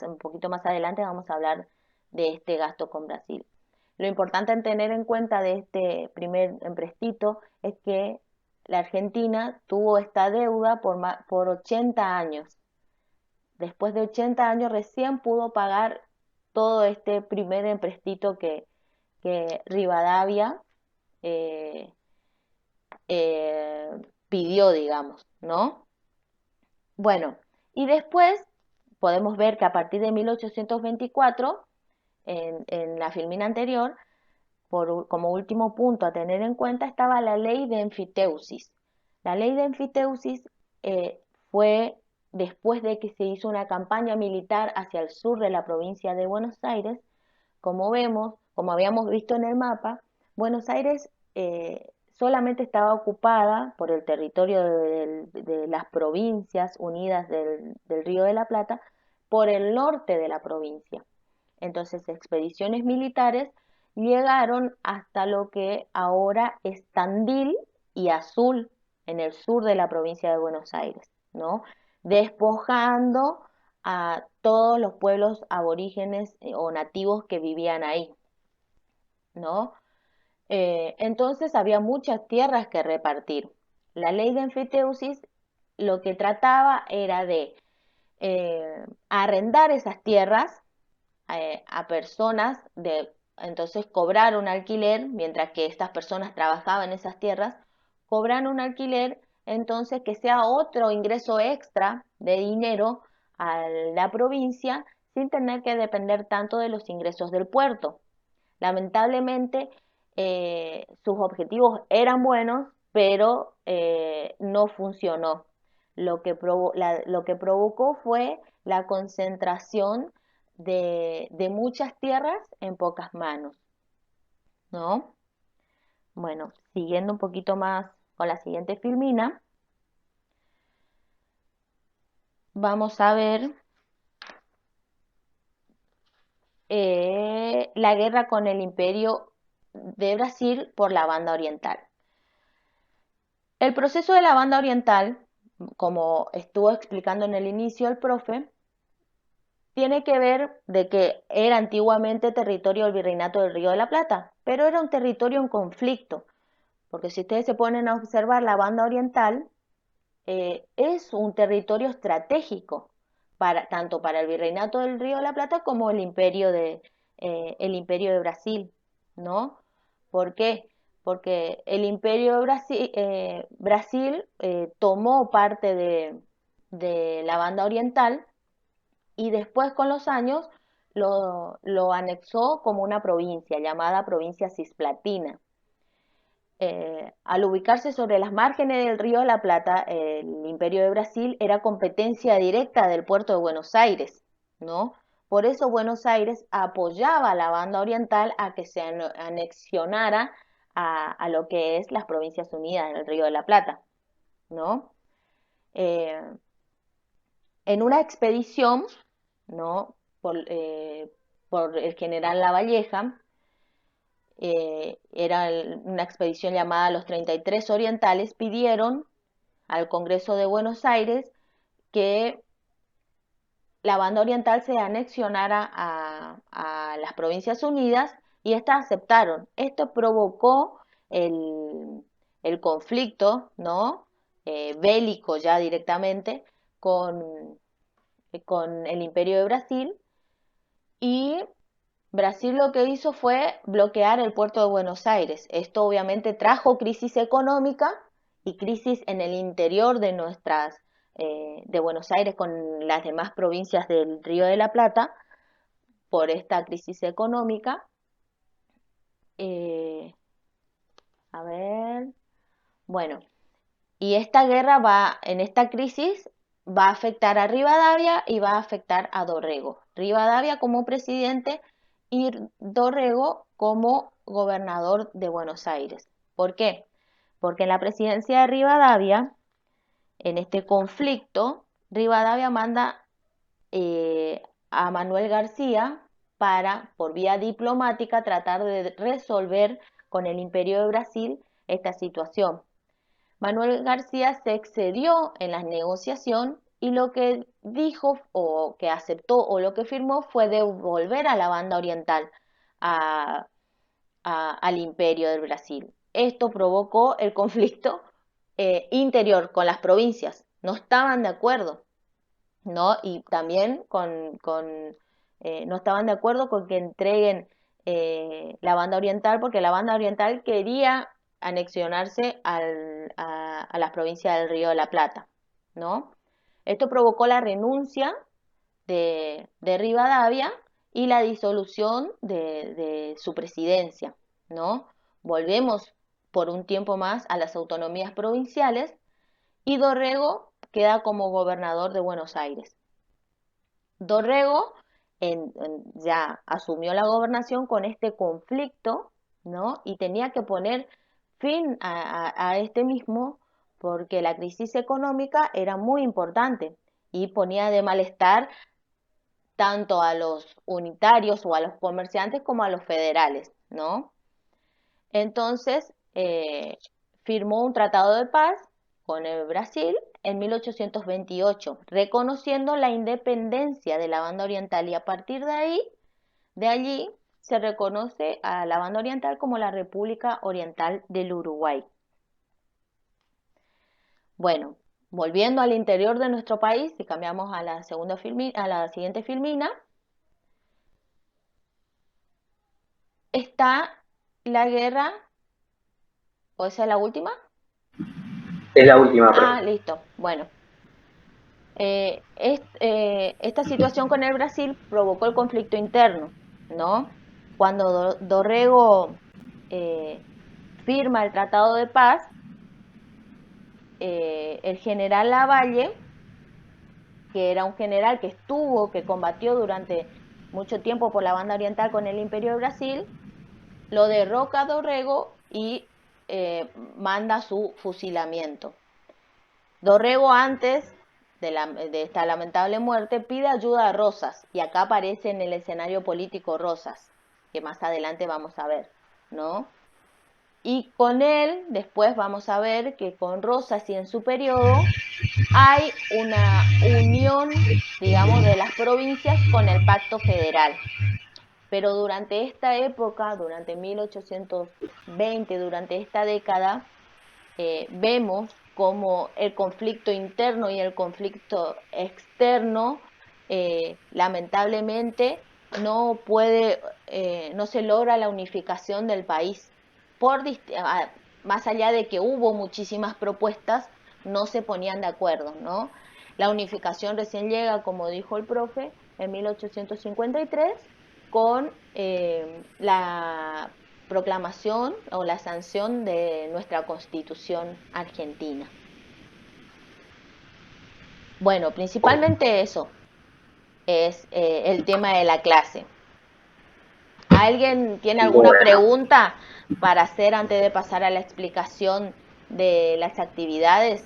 un poquito más adelante vamos a hablar de este gasto con Brasil. Lo importante en tener en cuenta de este primer empréstito es que la Argentina tuvo esta deuda por 80 años. Después de 80 años recién pudo pagar todo este primer empréstito que Rivadavia eh, eh, pidió, digamos, ¿no? Bueno, y después podemos ver que a partir de 1824, en la filmina anterior, como último punto a tener en cuenta estaba la ley de enfiteusis. La ley de enfiteusis fue después de que se hizo una campaña militar hacia el sur de la provincia de Buenos Aires. Como vemos, como habíamos visto en el mapa, Buenos Aires solamente estaba ocupada por el territorio de las provincias unidas del Río de la Plata por el norte de la provincia. Entonces, expediciones militares llegaron hasta lo que ahora es Tandil y Azul, en el sur de la provincia de Buenos Aires, ¿no? Despojando a todos los pueblos aborígenes o nativos que vivían ahí, ¿no? Entonces había muchas tierras que repartir. La ley de enfiteusis lo que trataba era de arrendar esas tierras a personas, entonces cobrar un alquiler, mientras que estas personas trabajaban en esas tierras, cobran un alquiler, entonces que sea otro ingreso extra de dinero a la provincia sin tener que depender tanto de los ingresos del puerto. Lamentablemente, sus objetivos eran buenos, pero no funcionó. Lo que provocó fue la concentración de muchas tierras en pocas manos, ¿no? Bueno, siguiendo un poquito más con la siguiente filmina, vamos a ver la guerra con el Imperio de Brasil por la banda oriental. El proceso de la banda oriental, como estuvo explicando en el inicio el profe, tiene que ver de que era antiguamente territorio del Virreinato del Río de la Plata, pero era un territorio en conflicto, porque si ustedes se ponen a observar la banda oriental, es un territorio estratégico tanto para el Virreinato del Río de la Plata como el imperio de Brasil, ¿no? ¿Por qué? Porque el imperio de Brasil tomó parte de la banda oriental y después con los años lo anexó como una provincia llamada provincia cisplatina. Al ubicarse sobre las márgenes del Río de la Plata, el Imperio de Brasil era competencia directa del puerto de Buenos Aires, ¿no? Por eso Buenos Aires apoyaba a la banda oriental a que se anexionara a lo que es las Provincias Unidas en el Río de la Plata, ¿no? Eh, en una expedición, ¿no? Por el general Lavalleja, era una expedición llamada Los 33 Orientales, pidieron al Congreso de Buenos Aires que la banda oriental se anexionara a las Provincias Unidas y estas aceptaron. Esto provocó el conflicto, ¿no? Bélico ya directamente con el Imperio de Brasil, y Brasil lo que hizo fue bloquear el puerto de Buenos Aires. Esto obviamente trajo crisis económica y crisis en el interior de Buenos Aires con las demás provincias del Río de la Plata por esta crisis económica. Eh, a ver, bueno, y en esta crisis va a afectar a Rivadavia y va a afectar a Dorrego. Rivadavia como presidente y Dorrego como gobernador de Buenos Aires. ¿Por qué? Porque en la presidencia de Rivadavia, en este conflicto, Rivadavia manda a Manuel García para, por vía diplomática, tratar de resolver con el Imperio de Brasil esta situación. Manuel García se excedió en la negociación y lo que dijo o que aceptó o lo que firmó fue devolver a la banda oriental a, al imperio del Brasil. Esto provocó el conflicto interior con las provincias, no estaban de acuerdo, ¿no? Y también no estaban de acuerdo con que entreguen la banda oriental, porque la banda oriental quería anexionarse a las provincias del Río de la Plata, ¿no? Esto provocó la renuncia de Rivadavia y la disolución de su presidencia, ¿no? Volvemos por un tiempo más a las autonomías provinciales y Dorrego queda como gobernador de Buenos Aires. Dorrego ya asumió la gobernación con este conflicto, ¿no? Y tenía que poner fin a este mismo porque la crisis económica era muy importante y ponía de malestar tanto a los unitarios o a los comerciantes como a los federales, ¿no? Entonces, firmó un tratado de paz con el Brasil en 1828, reconociendo la independencia de la banda oriental y a partir de allí, se reconoce a la banda oriental como la República Oriental del Uruguay. Bueno, volviendo al interior de nuestro país, si cambiamos a la siguiente filmina, está la guerra, ¿o esa es la última? Es la última Ah, pregunta. listo. Bueno, esta situación con el Brasil provocó el conflicto interno, ¿no? Cuando Dorrego firma el Tratado de Paz, el general Lavalle, que era un general que combatió durante mucho tiempo por la banda oriental con el Imperio de Brasil, lo derroca a Dorrego y manda su fusilamiento. Dorrego antes de esta lamentable muerte pide ayuda a Rosas y acá aparece en el escenario político Rosas, que más adelante vamos a ver, ¿no? Y con él después vamos a ver que con Rosas y en su periodo hay una unión, digamos, de las provincias con el Pacto Federal. Pero durante esta época, durante 1820, durante esta década, vemos como el conflicto interno y el conflicto externo lamentablemente no se logra la unificación del país. Más allá de que hubo muchísimas propuestas, no se ponían de acuerdo, ¿no? La unificación recién llega, como dijo el profe, en 1853 con la proclamación o la sanción de nuestra Constitución argentina. Bueno, principalmente eso es el tema de la clase. ¿Alguien tiene alguna Bueno, pregunta para hacer antes de pasar a la explicación de las actividades?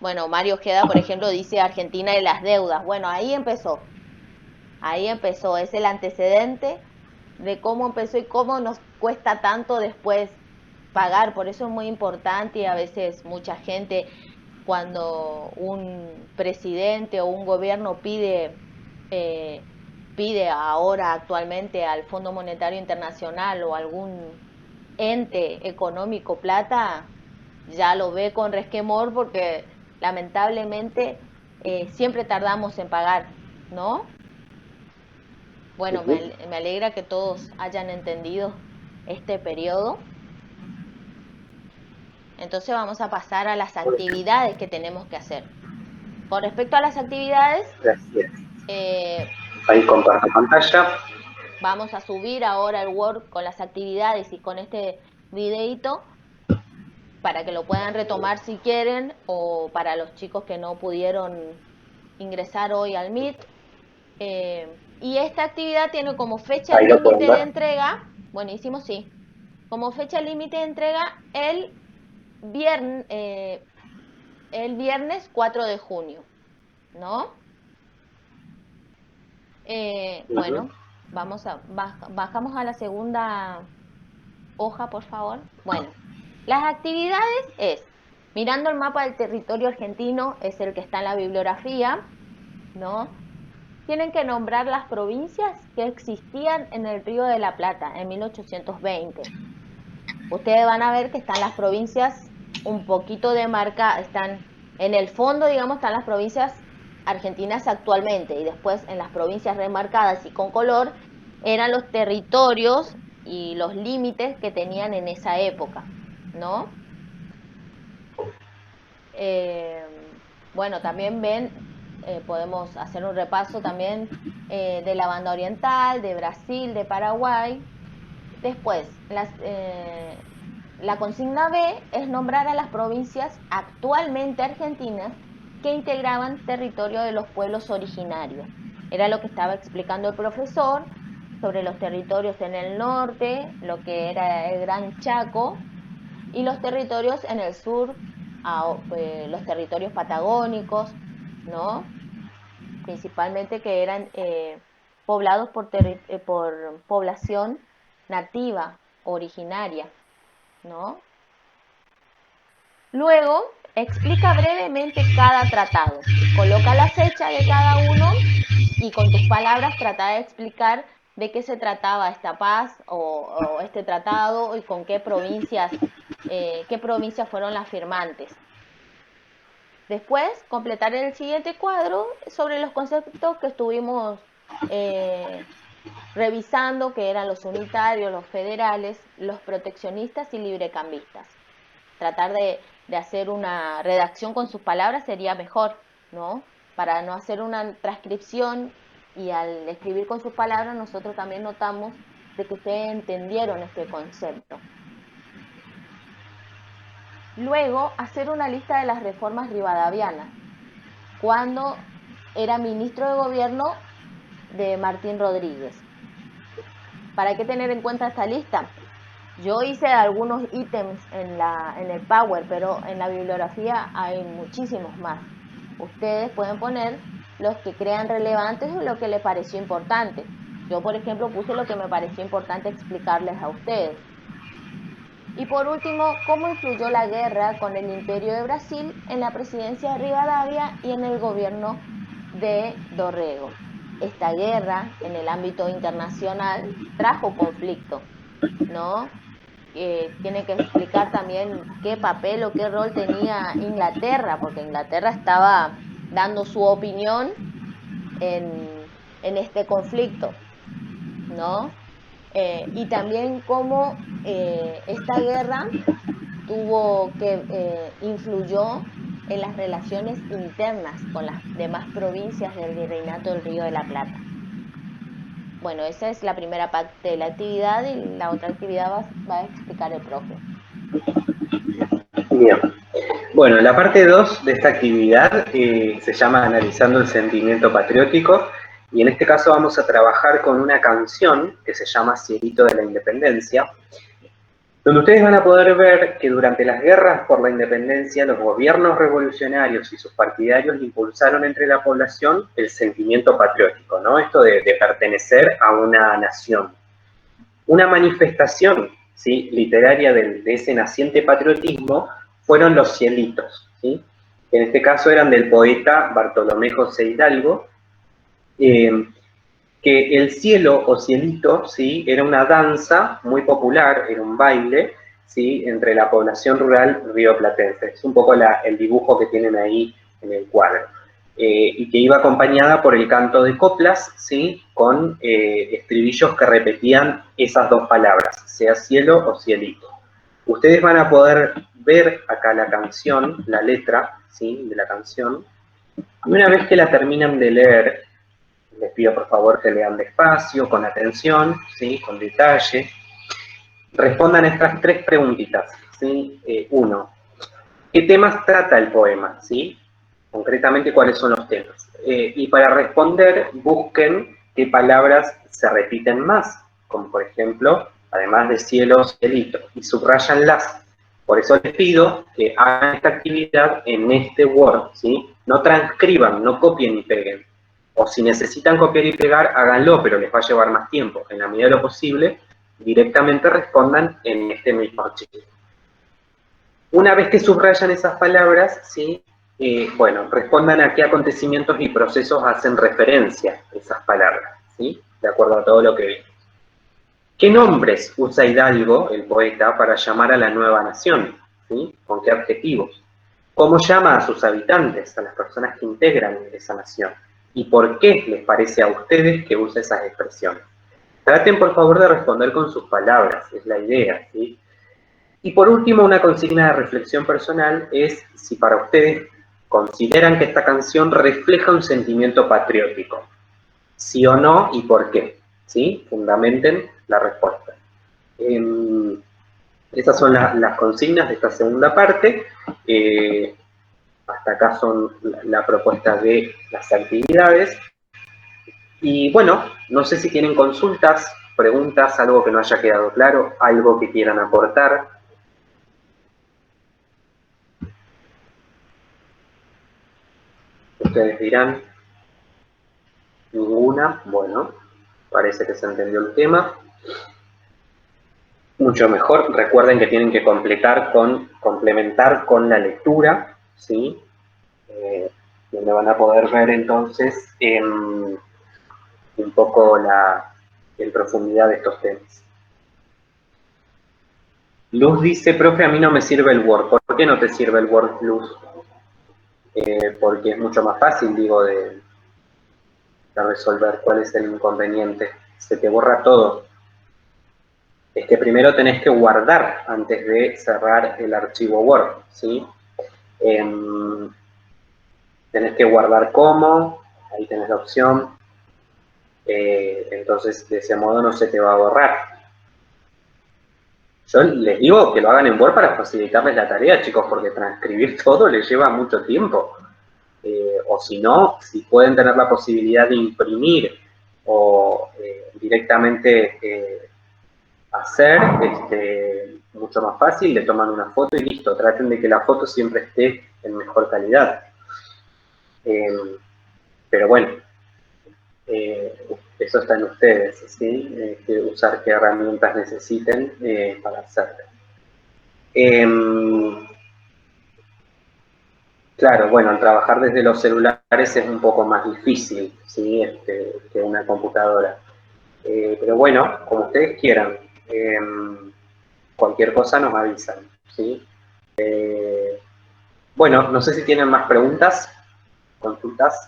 Bueno, Mario Ojeda, por ejemplo, dice Argentina y las deudas. Bueno, ahí empezó, es el antecedente de cómo empezó y cómo nos cuesta tanto después pagar. Por eso es muy importante y a veces mucha gente cuando un presidente o un gobierno eh, pide ahora actualmente al Fondo Monetario Internacional o algún ente económico plata, ya lo ve con resquemor porque lamentablemente siempre tardamos en pagar, ¿no? Bueno, me alegra que todos hayan entendido este periodo. Entonces vamos a pasar a las actividades que tenemos que hacer. Con respecto a las actividades, gracias. eh, Ahí comparto pantalla. vamos a subir ahora el Word con las actividades y con este videito para que lo puedan retomar si quieren o para los chicos que no pudieron ingresar hoy al Meet. Y esta actividad tiene como fecha Ahí lo límite pueden de ver. entrega, buenísimo, sí, como fecha límite de entrega viernes, eh, el viernes 4 de junio, ¿no? Uh -huh. Bueno, bajamos a la segunda hoja, por favor. Bueno, las actividades es, mirando el mapa del territorio argentino, es el que está en la bibliografía, ¿no? Tienen que nombrar las provincias que existían en el Río de la Plata en 1820. Ustedes van a ver que están las provincias un poquito están en el fondo, digamos, están las provincias argentinas actualmente, y después en las provincias remarcadas y con color eran los territorios y los límites que tenían en esa época, ¿no? Eh, bueno, también ven, podemos hacer un repaso también de la banda oriental, de Brasil, de Paraguay. Después, la consigna B es nombrar a las provincias actualmente argentinas que integraban territorio de los pueblos originarios. Era lo que estaba explicando el profesor sobre los territorios en el norte, lo que era el Gran Chaco, y los territorios en el sur, los territorios patagónicos, ¿no? Principalmente que eran poblados por población nativa, originaria, ¿no? Luego, explica brevemente cada tratado, coloca la fecha de cada uno y con tus palabras trata de explicar de qué se trataba esta paz o este tratado y con qué provincias fueron las firmantes. Después, completar el siguiente cuadro sobre los conceptos que estuvimos revisando, que eran los unitarios, los federales, los proteccionistas y librecambistas. Tratar de hacer una redacción con sus palabras sería mejor, ¿no? Para no hacer una transcripción, y al escribir con sus palabras nosotros también notamos de que ustedes entendieron este concepto. Luego, hacer una lista de las reformas rivadavianas, cuando era ministro de gobierno de Martín Rodríguez. ¿Para qué tener en cuenta esta lista? Yo hice algunos ítems en el Power, pero en la bibliografía hay muchísimos más. Ustedes pueden poner los que crean relevantes o lo que les pareció importante. Yo, por ejemplo, puse lo que me pareció importante explicarles a ustedes. Y por último, cómo influyó la guerra con el Imperio de Brasil en la presidencia de Rivadavia y en el gobierno de Dorrego. Esta guerra en el ámbito internacional trajo conflicto, ¿no? Tiene que explicar también qué papel o qué rol tenía Inglaterra, porque Inglaterra estaba dando su opinión en este conflicto, ¿no? Y también cómo esta guerra influyó en las relaciones internas con las demás provincias del Virreinato del Río de la Plata. Bueno, esa es la primera parte de la actividad, y la otra actividad va a explicar el profe. Bien. Bueno, la parte 2 de esta actividad se llama Analizando el sentimiento patriótico, y en este caso vamos a trabajar con una canción que se llama Cielito de la Independencia, donde ustedes van a poder ver que durante las guerras por la independencia los gobiernos revolucionarios y sus partidarios impulsaron entre la población el sentimiento patriótico, ¿no? Esto de pertenecer a una nación. Una manifestación, ¿sí?, literaria de ese naciente patriotismo fueron los cielitos, ¿sí? En este caso eran del poeta Bartolomé José Hidalgo, que el cielo o cielito, ¿sí?, era una danza muy popular, era un baile, ¿sí?, entre la población rural rioplatense. Es un poco el dibujo que tienen ahí en el cuadro. Y que iba acompañada por el canto de coplas, ¿sí?, con estribillos que repetían esas dos palabras, sea cielo o cielito. Ustedes van a poder ver acá la canción, la letra, ¿sí?, de la canción, y una vez que la terminan de leer, les pido por favor que lean despacio, con atención, ¿sí?, con detalle. Respondan estas tres preguntitas, ¿sí? Uno, ¿qué temas trata el poema? ¿Sí? Concretamente, ¿cuáles son los temas? Y para responder, busquen qué palabras se repiten más, como por ejemplo, además de cielo, cielito, y subrayanlas. Por eso les pido que hagan esta actividad en este Word, ¿sí? No transcriban, no copien ni peguen. O si necesitan copiar y pegar, háganlo, pero les va a llevar más tiempo. En la medida de lo posible, directamente respondan en este mismo archivo. Una vez que subrayan esas palabras, ¿sí? Bueno, respondan a qué acontecimientos y procesos hacen referencia esas palabras, ¿sí? De acuerdo a todo lo que vimos. ¿Qué nombres usa Hidalgo, el poeta, para llamar a la nueva nación? ¿Sí? ¿Con qué adjetivos? ¿Cómo llama a sus habitantes, a las personas que integran esa nación? ¿Y por qué les parece a ustedes que usa esas expresiones? Traten, por favor, de responder con sus palabras, es la idea, ¿sí? Y por último, una consigna de reflexión personal es si para ustedes consideran que esta canción refleja un sentimiento patriótico. Sí o no, y por qué. ¿Sí? Fundamenten la respuesta. Esas son las consignas de esta segunda parte. Hasta acá son la propuesta de las actividades. Y bueno, no sé si tienen consultas, preguntas, algo que no haya quedado claro, algo que quieran aportar. Ustedes dirán, ninguna, bueno, parece que se entendió el tema. Mucho mejor, recuerden que tienen que complementar con la lectura, ¿sí? Donde van a poder ver entonces un poco en profundidad de estos temas. Luz dice, profe, a mí no me sirve el Word. ¿Por qué no te sirve el Word, Luz? Porque es mucho más fácil, digo, de resolver cuál es el inconveniente. Se te borra todo. Es que primero tenés que guardar antes de cerrar el archivo Word, ¿sí? Tenés que guardar como, ahí tenés la opción. Entonces, de ese modo no se te va a borrar. Yo les digo que lo hagan en Word para facilitarles la tarea, chicos, porque transcribir todo les lleva mucho tiempo. O si no, si pueden tener la posibilidad de imprimir o directamente hacer, mucho más fácil, le toman una foto y listo. Traten de que la foto siempre esté en mejor calidad. Pero bueno, eso está en ustedes, ¿sí? Usar qué herramientas necesiten para hacerlo. Claro, bueno, al trabajar desde los celulares es un poco más difícil, ¿sí? Que una computadora. Pero bueno, como ustedes quieran, cualquier cosa nos avisan, ¿sí? Bueno, no sé si tienen más preguntas, consultas.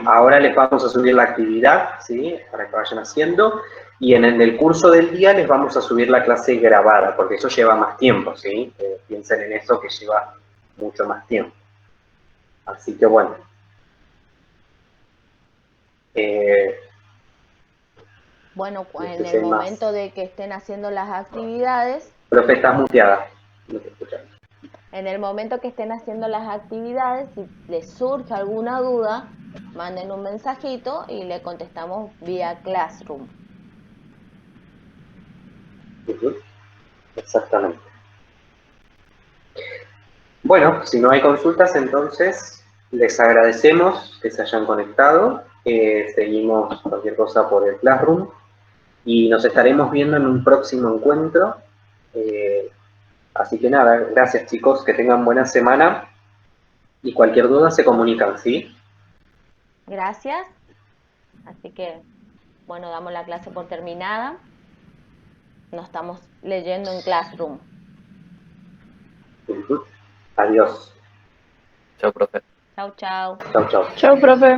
Ahora les vamos a subir la actividad, ¿sí? Para que vayan haciendo. Y en el curso del día les vamos a subir la clase grabada, porque eso lleva más tiempo, ¿sí? Piensen en eso que lleva mucho más tiempo. Así que bueno. Bueno, en el momento de que estén haciendo las actividades... Profe, estás muteada. No te escuchas. En el momento que estén haciendo las actividades, si les surge alguna duda, manden un mensajito y le contestamos vía Classroom. Exactamente. Bueno, si no hay consultas, entonces les agradecemos que se hayan conectado. Seguimos cualquier cosa por el Classroom y nos estaremos viendo en un próximo encuentro. Así que nada, gracias chicos, que tengan buena semana y cualquier duda se comunican, ¿sí? Gracias. Así que, bueno, damos la clase por terminada. Nos estamos leyendo en Classroom. Adiós. Chao, profe. Chau, chau. Chau, chau. Chao, profe.